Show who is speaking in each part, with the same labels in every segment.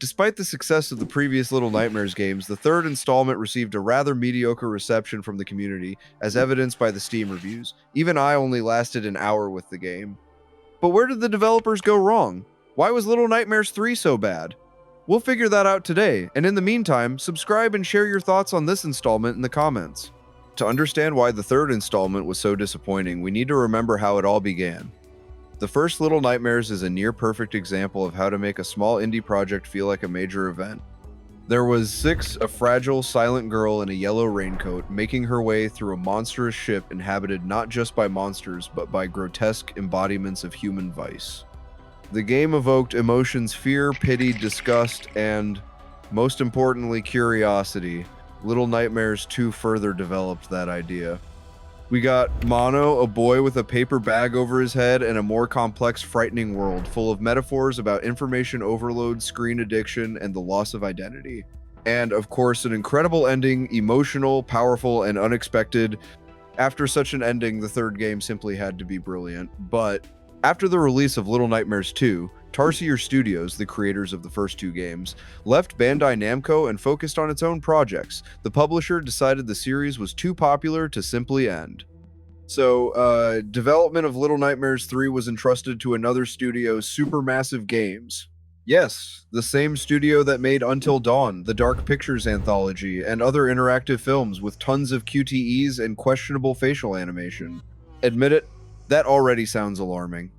Speaker 1: Despite the success of the previous Little Nightmares games, the third installment received a rather mediocre reception from the community, as evidenced by the Steam reviews. Even I only lasted an hour with the game. But where did the developers go wrong? Why was Little Nightmares 3 so bad? We'll figure that out today, and in the meantime, subscribe and share your thoughts on this installment in the comments. To understand why the third installment was so disappointing, we need to remember how it all began. The first Little Nightmares is a near-perfect example of how to make a small indie project feel like a major event. There was Six, a fragile, silent girl in a yellow raincoat, making her way through a monstrous ship inhabited not just by monsters, but by grotesque embodiments of human vice. The game evoked emotions fear, pity, disgust, and, most importantly, curiosity. Little Nightmares 2 further developed that idea. We got Mono, a boy with a paper bag over his head and a more complex, frightening world, full of metaphors about information overload, screen addiction, and the loss of identity. And, of course, an incredible ending, emotional, powerful, and unexpected. After such an ending, the third game simply had to be brilliant, but after the release of Little Nightmares 2, Tarsier Studios, the creators of the first two games, left Bandai Namco and focused on its own projects. The publisher decided the series was too popular to simply end. So, development of Little Nightmares 3 was entrusted to another studio, Supermassive Games. Yes, the same studio that made Until Dawn, the Dark Pictures anthology, and other interactive films with tons of QTEs and questionable facial animation. Admit it, that already sounds alarming.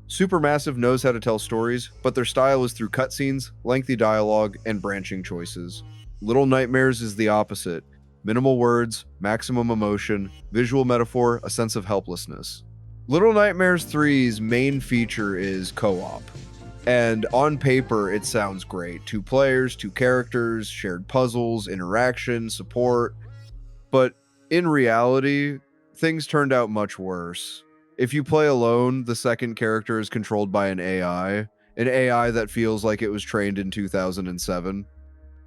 Speaker 1: Supermassive knows how to tell stories, but their style is through cutscenes, lengthy dialogue, and branching choices. Little Nightmares is the opposite. Minimal words, maximum emotion, visual metaphor, a sense of helplessness. Little Nightmares 3's main feature is co-op. And on paper, it sounds great. 2 players, 2 characters, shared puzzles, interaction, support. But in reality, things turned out much worse. If you play alone, the second character is controlled by an AI that feels like it was trained in 2007.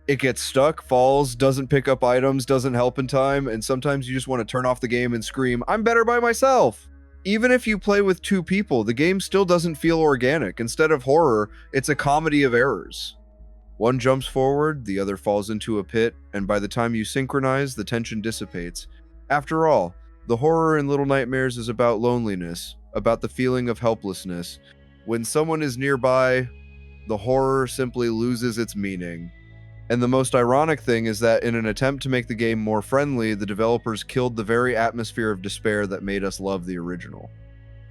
Speaker 1: It gets stuck, falls, doesn't pick up items, doesn't help in time, and sometimes you just want to turn off the game and scream, "I'm better by myself!" Even if you play with 2 people, the game still doesn't feel organic. Instead of horror, it's a comedy of errors. One jumps forward, the other falls into a pit, and by the time you synchronize, the tension dissipates. After all, the horror in Little Nightmares is about loneliness, about the feeling of helplessness. When someone is nearby, the horror simply loses its meaning. And the most ironic thing is that in an attempt to make the game more friendly, the developers killed the very atmosphere of despair that made us love the original.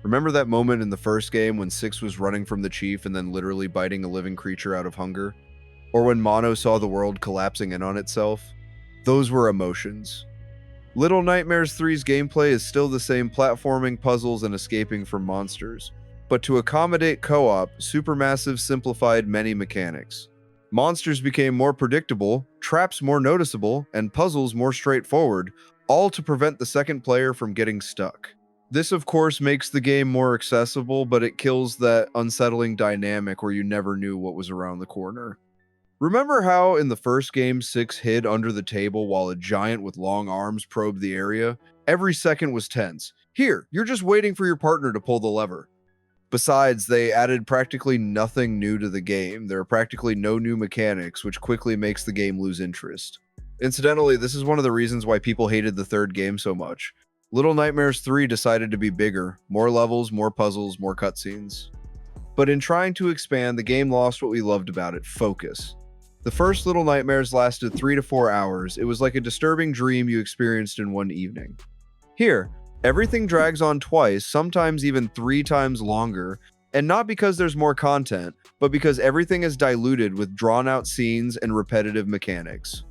Speaker 1: Remember that moment in the first game when Six was running from the chief and then literally biting a living creature out of hunger? Or when Mono saw the world collapsing in on itself? Those were emotions. Little Nightmares 3's gameplay is still the same platforming, puzzles, and escaping from monsters. But to accommodate co-op, Supermassive simplified many mechanics. Monsters became more predictable, traps more noticeable, and puzzles more straightforward, all to prevent the second player from getting stuck. This, of course, makes the game more accessible, but it kills that unsettling dynamic where you never knew what was around the corner. Remember how in the first game, Six hid under the table while a giant with long arms probed the area? Every second was tense. Here, you're just waiting for your partner to pull the lever. Besides, they added practically nothing new to the game. There are practically no new mechanics, which quickly makes the game lose interest. Incidentally, this is one of the reasons why people hated the third game so much. Little Nightmares 3 decided to be bigger, more levels, more puzzles, more cutscenes. But in trying to expand, the game lost what we loved about it: focus. The first Little Nightmares lasted 3 to 4 hours. It was like a disturbing dream you experienced in one evening. Here, everything drags on twice, sometimes even 3 times longer, and not because there's more content, but because everything is diluted with drawn-out scenes and repetitive mechanics.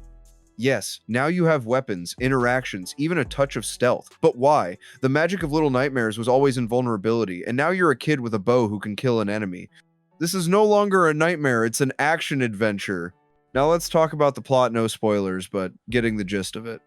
Speaker 1: Yes, now you have weapons, interactions, even a touch of stealth. But why? The magic of Little Nightmares was always invulnerability, and now you're a kid with a bow who can kill an enemy. This is no longer a nightmare, it's an action adventure. Now let's talk about the plot, no spoilers, but getting the gist of it.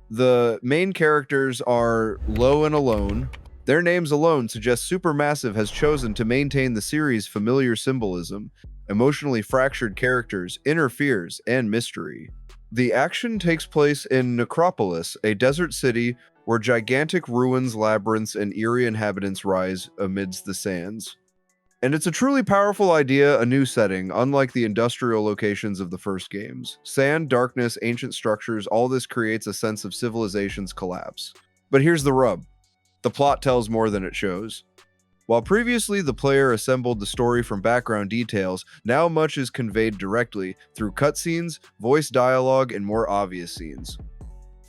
Speaker 1: The main characters are Lo and Alone. Their names alone suggest Supermassive has chosen to maintain the series' familiar symbolism, emotionally fractured characters, inner fears, and mystery. The action takes place in Necropolis, a desert city where gigantic ruins, labyrinths, and eerie inhabitants rise amidst the sands. And it's a truly powerful idea, a new setting, unlike the industrial locations of the first games. Sand, darkness, ancient structures, all this creates a sense of civilization's collapse. But here's the rub. The plot tells more than it shows. While previously the player assembled the story from background details, now much is conveyed directly through cutscenes, voice dialogue, and more obvious scenes.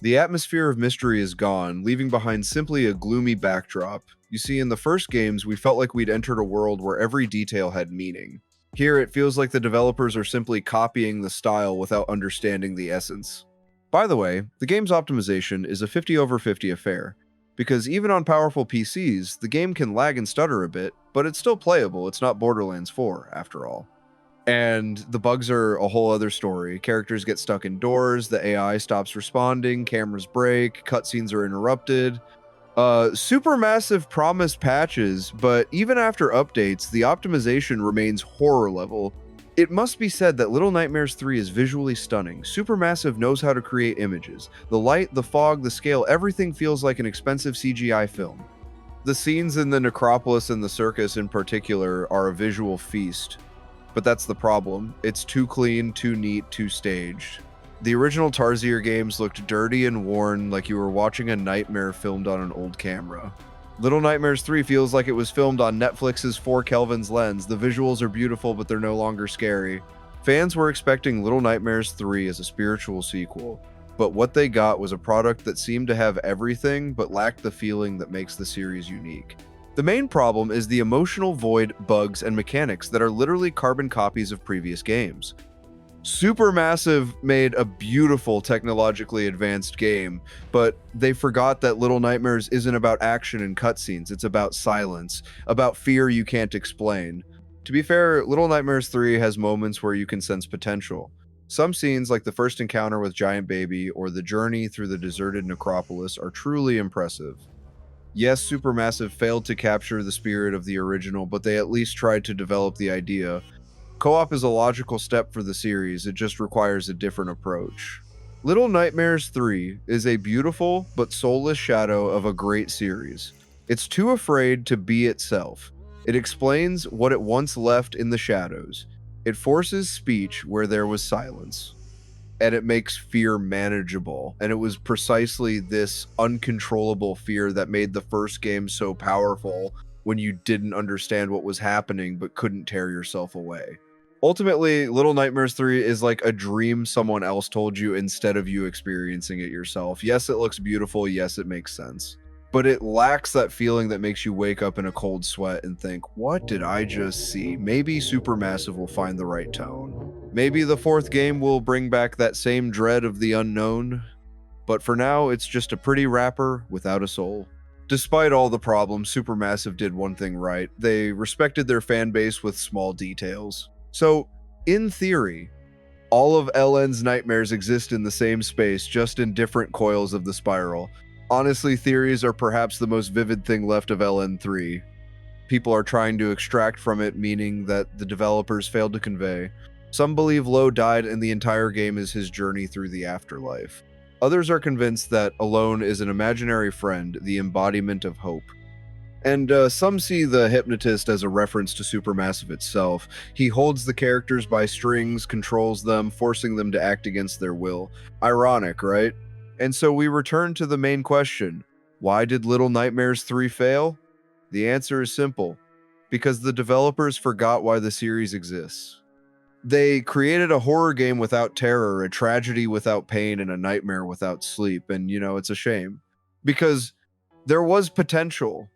Speaker 1: The atmosphere of mystery is gone, leaving behind simply a gloomy backdrop. You see, in the first games, we felt like we'd entered a world where every detail had meaning. Here, it feels like the developers are simply copying the style without understanding the essence. By the way, the game's optimization is a 50 over 50 affair, because even on powerful PCs, the game can lag and stutter a bit, but it's still playable. It's not Borderlands 4, after all. And the bugs are a whole other story. Characters get stuck indoors, the AI stops responding, cameras break, cutscenes are interrupted. Supermassive promised patches, but even after updates, the optimization remains horror level. It must be said that Little Nightmares 3 is visually stunning. Supermassive knows how to create images. The light, the fog, the scale, everything feels like an expensive CGI film. The scenes in the necropolis and the circus in particular are a visual feast. But that's the problem. It's too clean, too neat, too staged. The original Tarsier games looked dirty and worn, like you were watching a nightmare filmed on an old camera. Little Nightmares 3 feels like it was filmed on Netflix's 4 Kelvin's lens. The visuals are beautiful, but they're no longer scary. Fans were expecting Little Nightmares 3 as a spiritual sequel, but what they got was a product that seemed to have everything, but lacked the feeling that makes the series unique. The main problem is the emotional void, bugs, and mechanics that are literally carbon copies of previous games. Supermassive made a beautiful, technologically advanced game, but they forgot that Little Nightmares isn't about action and cutscenes, it's about silence, about fear you can't explain. To be fair, Little Nightmares 3 has moments where you can sense potential. Some scenes, like the first encounter with Giant Baby or the journey through the deserted necropolis, are truly impressive. Yes, Supermassive failed to capture the spirit of the original, but they at least tried to develop the idea. Co-op is a logical step for the series, it just requires a different approach. Little Nightmares 3 is a beautiful but soulless shadow of a great series. It's too afraid to be itself. It explains what it once left in the shadows. It forces speech where there was silence. And it makes fear manageable. And it was precisely this uncontrollable fear that made the first game so powerful when you didn't understand what was happening but couldn't tear yourself away. Ultimately, Little Nightmares 3 is like a dream someone else told you instead of you experiencing it yourself. Yes, it looks beautiful. Yes, it makes sense. But it lacks that feeling that makes you wake up in a cold sweat and think, what did I just see? Maybe Supermassive will find the right tone. Maybe the fourth game will bring back that same dread of the unknown. But for now, it's just a pretty wrapper without a soul. Despite all the problems, Supermassive did one thing right. They respected their fan base with small details. So, in theory, all of LN's nightmares exist in the same space, just in different coils of the spiral. Honestly, theories are perhaps the most vivid thing left of LN3. People are trying to extract from it meaning that the developers failed to convey. Some believe Lo died and the entire game is his journey through the afterlife. Others are convinced that Alone is an imaginary friend, the embodiment of hope. And some see the hypnotist as a reference to Supermassive itself. He holds the characters by strings, controls them, forcing them to act against their will. Ironic, right? And so we return to the main question. Why did Little Nightmares 3 fail? The answer is simple. Because the developers forgot why the series exists. They created a horror game without terror, a tragedy without pain, and a nightmare without sleep. And, it's a shame. Because there was potential.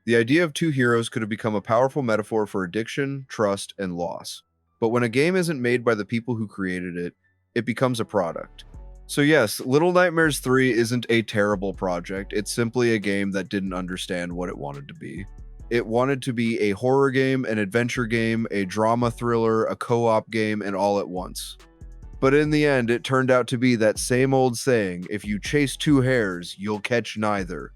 Speaker 1: The idea of two heroes could have become a powerful metaphor for addiction, trust, and loss. But when a game isn't made by the people who created it, it becomes a product. So yes, Little Nightmares 3 isn't a terrible project, it's simply a game that didn't understand what it wanted to be. It wanted to be a horror game, an adventure game, a drama thriller, a co-op game, and all at once. But in the end, it turned out to be that same old saying, if you chase two hares, you'll catch neither.